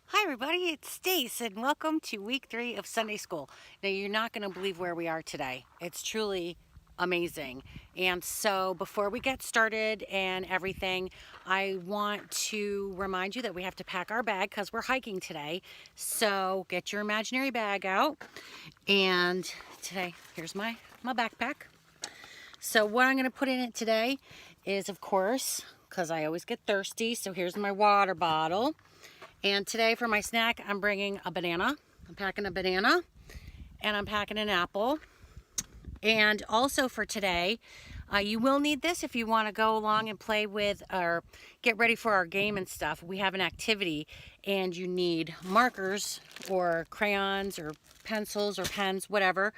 Hi everybody, it's Stace and welcome to week 3 of Sunday school. Now you're not going to believe where we are today. It's truly amazing. And so before we get started and everything, I want to remind you that we have to pack our bag because we're hiking today. So get your imaginary bag out. And today, here's my backpack. So what I'm going to put in it today is, of course, because I always get thirsty, so here's my water bottle. And today for my snack, I'm bringing a banana. I'm packing a banana and I'm packing an apple. And also for today, you will need this if you want to go along and play with or get ready for our game and stuff. We have an activity and you need markers or crayons or pencils or pens, whatever,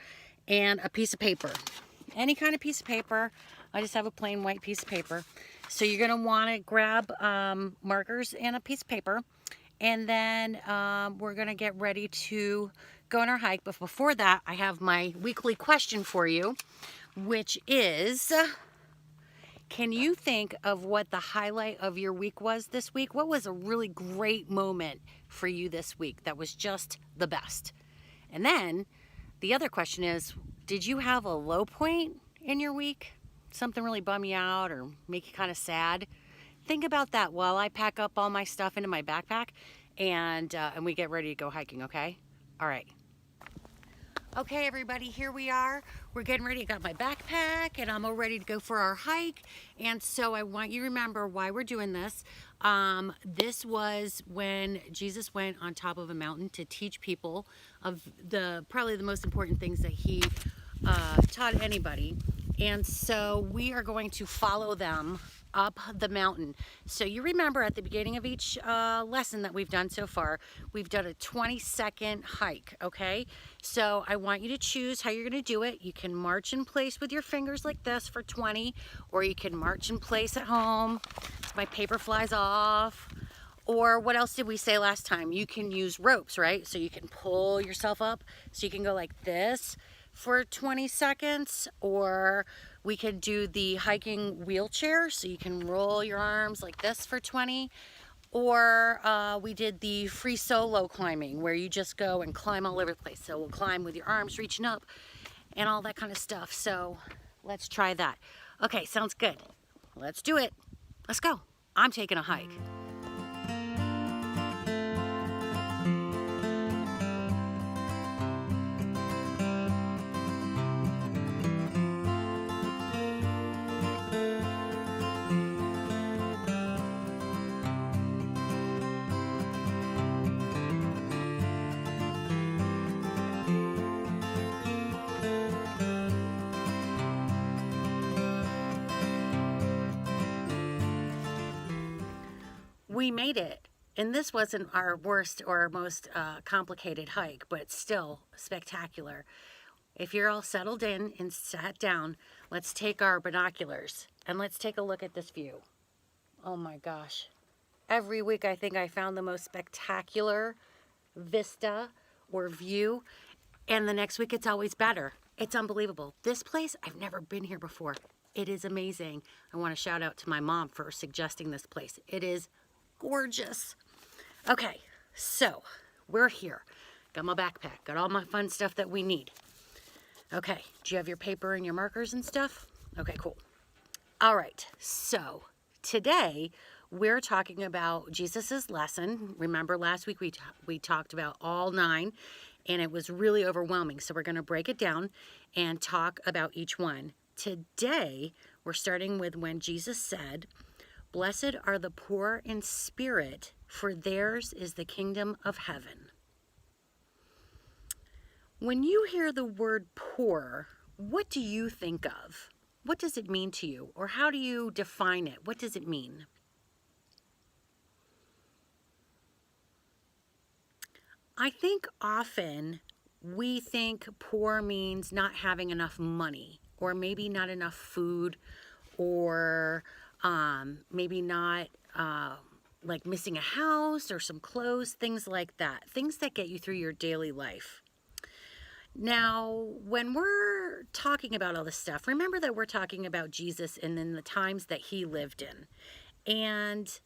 and a piece of paper. Any kind of piece of paper. I just have a plain white piece of paper. So you're going to want to grab markers and a piece of paper. And then we're going to get ready to go on our hike. But before that, I have my weekly question for you, which is, can you think of what the highlight of your week was this week? What was a really great moment for you this week that was just the best? And then the other question is, did you have a low point in your week? Something really bum you out or make you kind of sad? Think about that while I pack up all my stuff into my backpack and we get ready to go hiking, okay? All right. Okay, everybody, here we are. We're getting ready. I got my backpack and I'm all ready to go for our hike. And so I want you to remember why we're doing this. This was when Jesus went on top of a mountain to teach people of probably the most important things that he taught anybody. And so we are going to follow them up the mountain. So you remember at the beginning of each lesson that we've done so far, we've done a 20-second hike, okay? So I want you to choose how you're going to do it. You can march in place with your fingers like this for 20, or you can march in place at home. My paper flies off. Or what else did we say last time? You can use ropes, right? So you can pull yourself up. So you can go like this for 20 seconds, or we could do the hiking wheelchair, so you can roll your arms like this for 20, or we did the free solo climbing where you just go and climb all over the place. So we'll climb with your arms reaching up and all that kind of stuff. So let's try that. Okay, sounds good. Let's do it. Let's go. I'm taking a hike. We made it. And this wasn't our worst or most complicated hike, but still spectacular. If you're all settled in and sat down, let's take our binoculars and let's take a look at this view. Oh my gosh. Every week I think I found the most spectacular vista or view, and the next week it's always better. It's unbelievable. This place, I've never been here before. It is amazing. I want to shout out to my mom for suggesting this place. It is gorgeous. Okay, so we're here. Got my backpack, got all my fun stuff that we need. Okay, do you have your paper and your markers and stuff? Okay, cool. All right, so today we're talking about Jesus's lesson. Remember last week we talked about all 9 and it was really overwhelming. So we're going to break it down and talk about each one. Today we're starting with when Jesus said, "Blessed are the poor in spirit, for theirs is the kingdom of heaven." When you hear the word poor, what do you think of? What does it mean to you? Or how do you define it? What does it mean? I think often we think poor means not having enough money, or maybe not enough food, or maybe not like missing a house or some clothes, things like that. Things that get you through your daily life. Now, when we're talking about all this stuff, remember that we're talking about Jesus and in the times that he lived in. And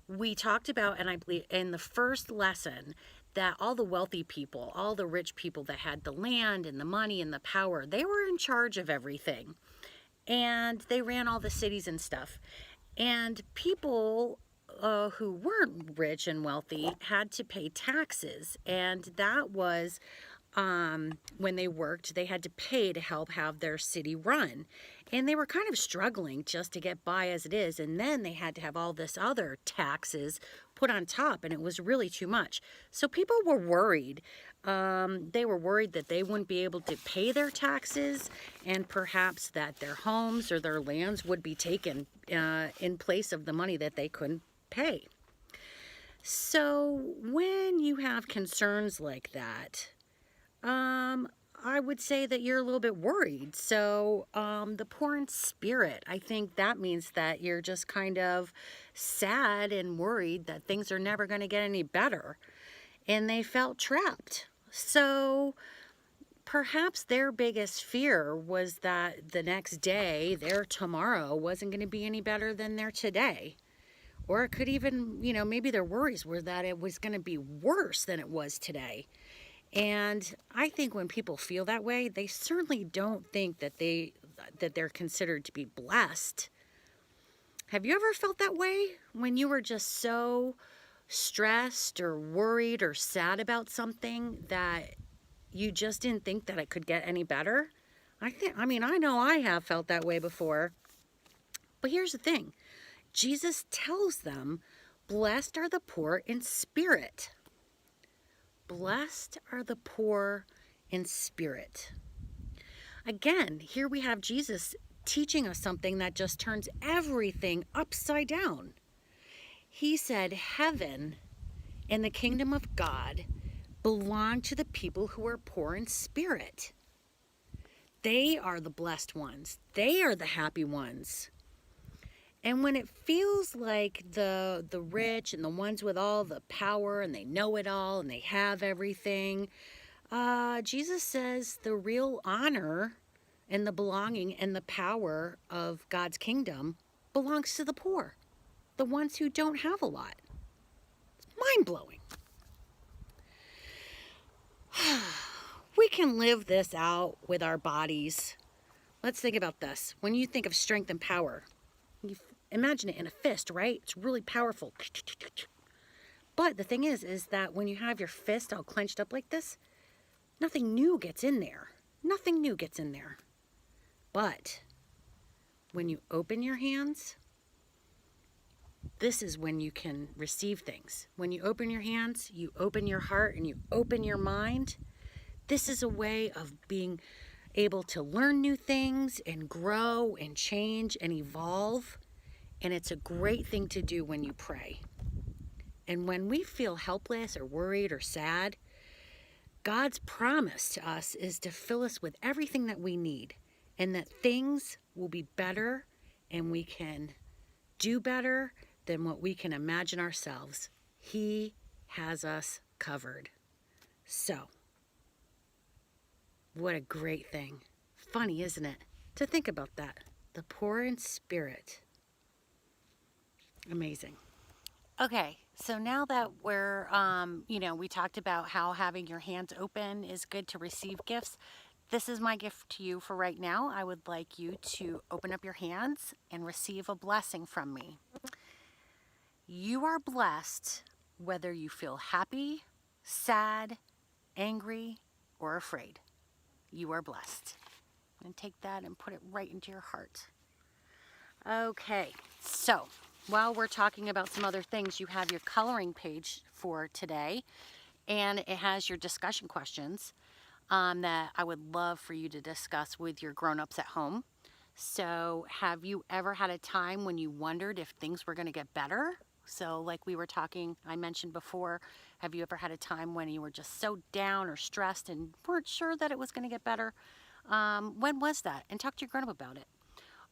we talked about, and I believe in the first lesson, that all the wealthy people, all the rich people that had the land and the money and the power, they were in charge of everything. And they ran all the cities and stuff. And people who weren't rich and wealthy had to pay taxes. And that was when they worked, they had to pay to help have their city run. And they were kind of struggling just to get by as it is. And then they had to have all this other taxes put on top, and it was really too much. So people were worried. They were worried that they wouldn't be able to pay their taxes, and perhaps that their homes or their lands would be taken in place of the money that they couldn't pay. So when you have concerns like that, I would say that you're a little bit worried. So, the poor in spirit, I think that means that you're just kind of sad and worried that things are never going to get any better. And they felt trapped. So, perhaps their biggest fear was that the next day, their tomorrow, wasn't going to be any better than their today. Or it could even, maybe their worries were that it was going to be worse than it was today. And I think when people feel that way, they certainly don't think that they're considered to be blessed. Have you ever felt that way when you were just so stressed or worried or sad about something that you just didn't think that it could get any better? I know I have felt that way before. But here's the thing. Jesus tells them, "Blessed are the poor in spirit." Blessed are the poor in spirit. Again, here we have Jesus teaching us something that just turns everything upside down. He said heaven and the kingdom of God belong to the people who are poor in spirit. They are the blessed ones. They are the happy ones. And when it feels like the rich and the ones with all the power and they know it all and they have everything, Jesus says the real honor and the belonging and the power of God's kingdom belongs to the poor, the ones who don't have a lot. It's mind-blowing. We can live this out with our bodies. Let's think about this. When you think of strength and power, imagine it in a fist, right? It's really powerful. But the thing is that when you have your fist all clenched up like this, nothing new gets in there. Nothing new gets in there. But when you open your hands, this is when you can receive things. When you open your hands, you open your heart and you open your mind. This is a way of being able to learn new things and grow and change and evolve. And it's a great thing to do when you pray. And when we feel helpless or worried or sad, God's promise to us is to fill us with everything that we need, and that things will be better and we can do better than what we can imagine ourselves. He has us covered. So, what a great thing. Funny, isn't it, to think about that? The poor in spirit. Amazing. Okay, so now that we're, we talked about how having your hands open is good to receive gifts. This is my gift to you for right now. I would like you to open up your hands and receive a blessing from me. You are blessed whether you feel happy, sad, angry, or afraid. You are blessed. And take that and put it right into your heart. Okay, so while we're talking about some other things, you have your coloring page for today, and it has your discussion questions that I would love for you to discuss with your grown-ups at home. So have you ever had a time when you wondered if things were going to get better? So like we were talking, I mentioned before, have you ever had a time when you were just so down or stressed and weren't sure that it was going to get better? When was that? And talk to your grown-up about it.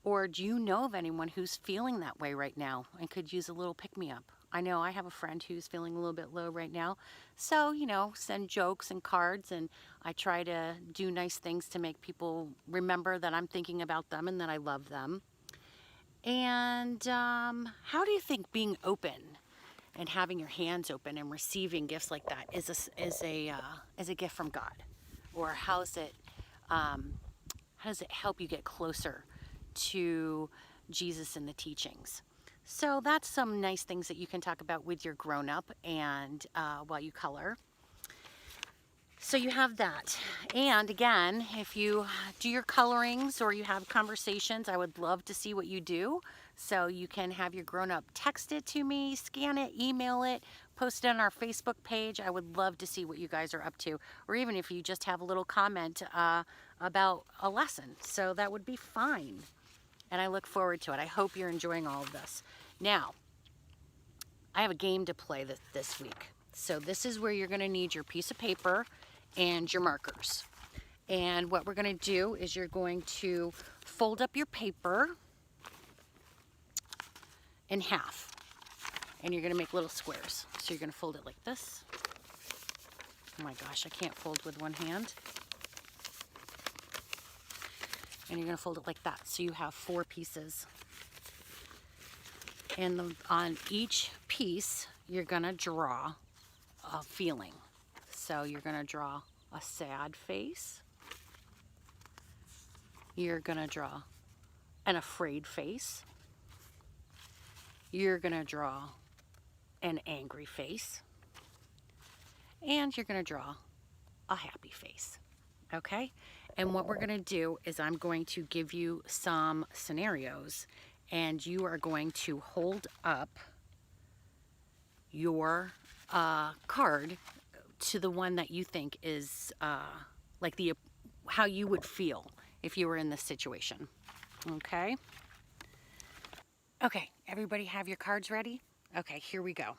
Or do you know of anyone who's feeling that way right now and could use a little pick-me-up? I know I have a friend who's feeling a little bit low right now. So, send jokes and cards, and I try to do nice things to make people remember that I'm thinking about them and that I love them. And how do you think being open and having your hands open and receiving gifts like that is a gift from God? Or how does it help you get closer to Jesus and the teachings? So that's some nice things that you can talk about with your grown-up and while you color. So you have that. And again, if you do your colorings or you have conversations, I would love to see what you do. So you can have your grown-up text it to me, scan it, email it, post it on our Facebook page. I would love to see what you guys are up to. Or even if you just have a little comment about a lesson. So that would be fine. And I look forward to it. I hope you're enjoying all of this. Now, I have a game to play this week. So this is where you're going to need your piece of paper and your markers. And what we're going to do is you're going to fold up your paper in half. And you're going to make little squares. So you're going to fold it like this. Oh my gosh, I can't fold with one hand. And you're going to fold it like that. So you have 4 pieces. And on each piece, you're going to draw a feeling. So you're going to draw a sad face. You're going to draw an afraid face. You're going to draw an angry face. And you're going to draw a happy face. Okay? And what we're going to do is I'm going to give you some scenarios, and you are going to hold up your card to the one that you think is like how you would feel if you were in this situation. Okay? Okay, everybody have your cards ready? Okay, here we go.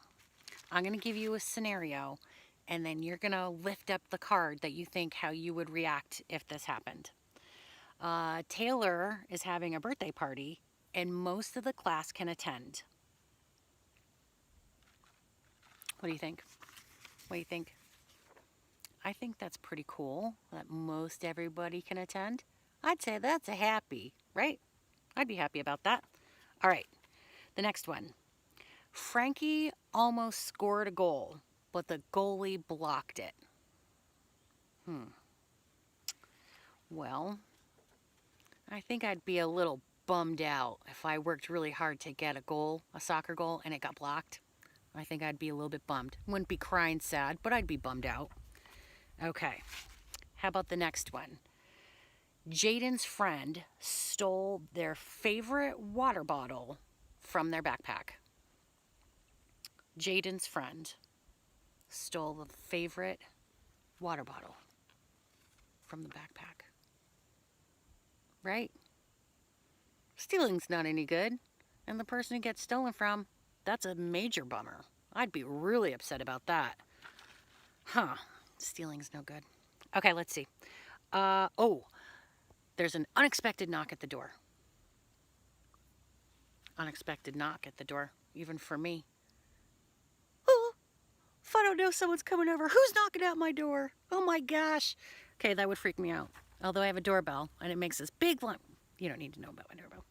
I'm going to give you a scenario, and then you're going to lift up the card that you think how you would react if this happened. Taylor is having a birthday party, and most of the class can attend. What do you think? What do you think? I think that's pretty cool that most everybody can attend. I'd say that's a happy, right? I'd be happy about that. All right, the next one. Frankie almost scored a goal, but the goalie blocked it. Well, I think I'd be a little bummed out if I worked really hard to get a goal, a soccer goal, and it got blocked. I think I'd be a little bit bummed. Wouldn't be crying sad, but I'd be bummed out. Okay, how about the next one? Jaden's friend stole their favorite water bottle from their backpack. Jaden's friend stole the favorite water bottle from the backpack. Right? Stealing's not any good. And the person who gets stolen from, that's a major bummer. I'd be really upset about that. Stealing's no good. Okay, let's see. There's an unexpected knock at the door. Unexpected knock at the door, even for me. Oh, if I don't know someone's coming over, who's knocking at my door? Oh my gosh. Okay, that would freak me out. Although I have a doorbell, and it makes this big lump. You don't need to know about my doorbell.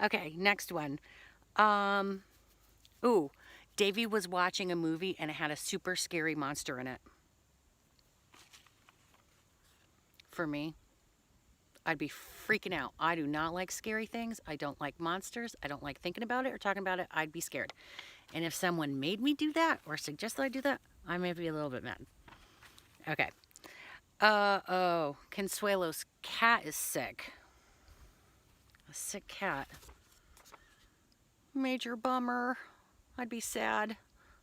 Okay, next one. Davey was watching a movie and it had a super scary monster in it. For me, I'd be freaking out. I do not like scary things. I don't like monsters. I don't like thinking about it or talking about it. I'd be scared. And if someone made me do that or suggested I do that, I may be a little bit mad. Okay. Consuelo's cat is sick. A sick cat. Major bummer. I'd be sad.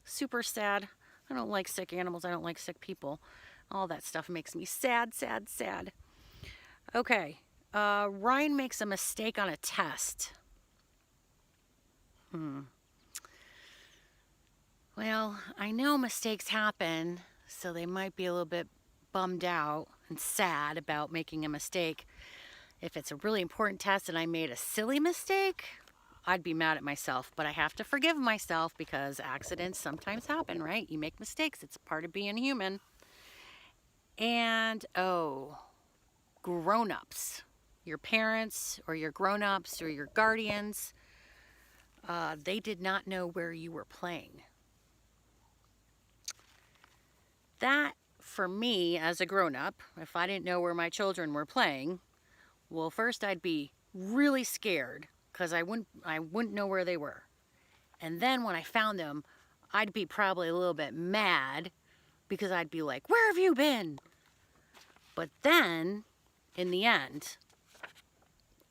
Super sad. I don't like sick animals. I don't like sick people. All that stuff makes me sad, sad, sad. Okay. Ryan makes a mistake on a test. Well, I know mistakes happen, so they might be a little bit bummed out and sad about making a mistake. If it's a really important test and I made a silly mistake, I'd be mad at myself, but I have to forgive myself because accidents sometimes happen, right? You make mistakes. It's part of being human. And, grown-ups, your parents or your grown-ups or your guardians, they did not know where you were playing. That, for me as a grown up, if I didn't know where my children were playing, well, first I'd be really scared because I wouldn't know where they were. And then when I found them, I'd be probably a little bit mad because I'd be like, "Where have you been?" But then, in the end,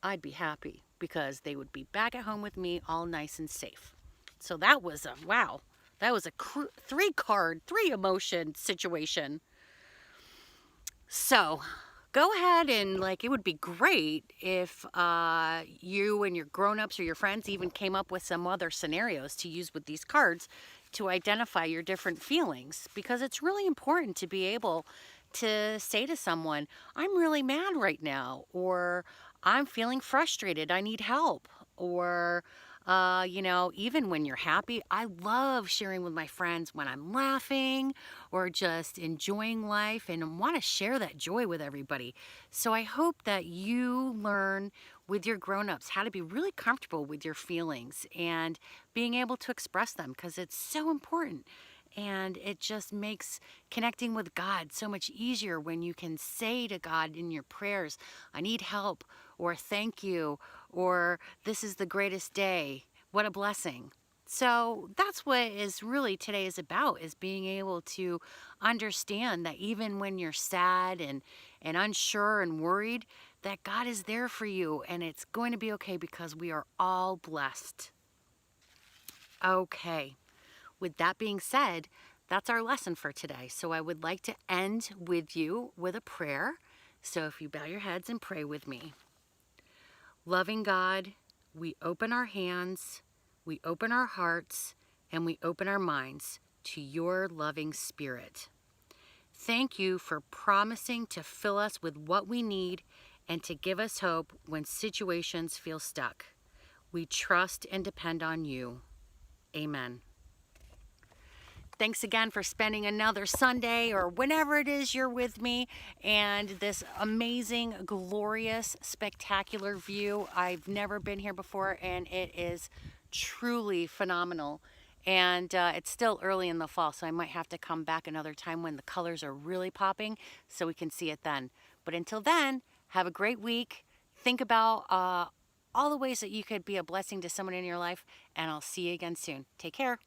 I'd be happy because they would be back at home with me all nice and safe. So that was a wow. That was a three emotion situation. So go ahead and it would be great if you and your grown-ups or your friends even came up with some other scenarios to use with these cards to identify your different feelings, because it's really important to be able to say to someone, "I'm really mad right now," or "I'm feeling frustrated, I need help," or even when you're happy. I love sharing with my friends when I'm laughing or just enjoying life and want to share that joy with everybody. So I hope that you learn with your grown-ups how to be really comfortable with your feelings and being able to express them, because it's so important. And it just makes connecting with God so much easier when you can say to God in your prayers, "I need help," or "Thank you," or "This is the greatest day. What a blessing." So that's what is really today is about, is being able to understand that even when you're sad and unsure and worried, that God is there for you and it's going to be okay because we are all blessed. Okay. With that being said, that's our lesson for today. So I would like to end with you with a prayer. So if you bow your heads and pray with me. Loving God, we open our hands, we open our hearts, and we open our minds to your loving spirit. Thank you for promising to fill us with what we need and to give us hope when situations feel stuck. We trust and depend on you. Amen. Thanks again for spending another Sunday or whenever it is you're with me and this amazing, glorious, spectacular view. I've never been here before and it is truly phenomenal. And it's still early in the fall, so I might have to come back another time when the colors are really popping so we can see it then. But until then, have a great week. Think about all the ways that you could be a blessing to someone in your life, and I'll see you again soon. Take care.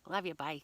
Love you. Bye.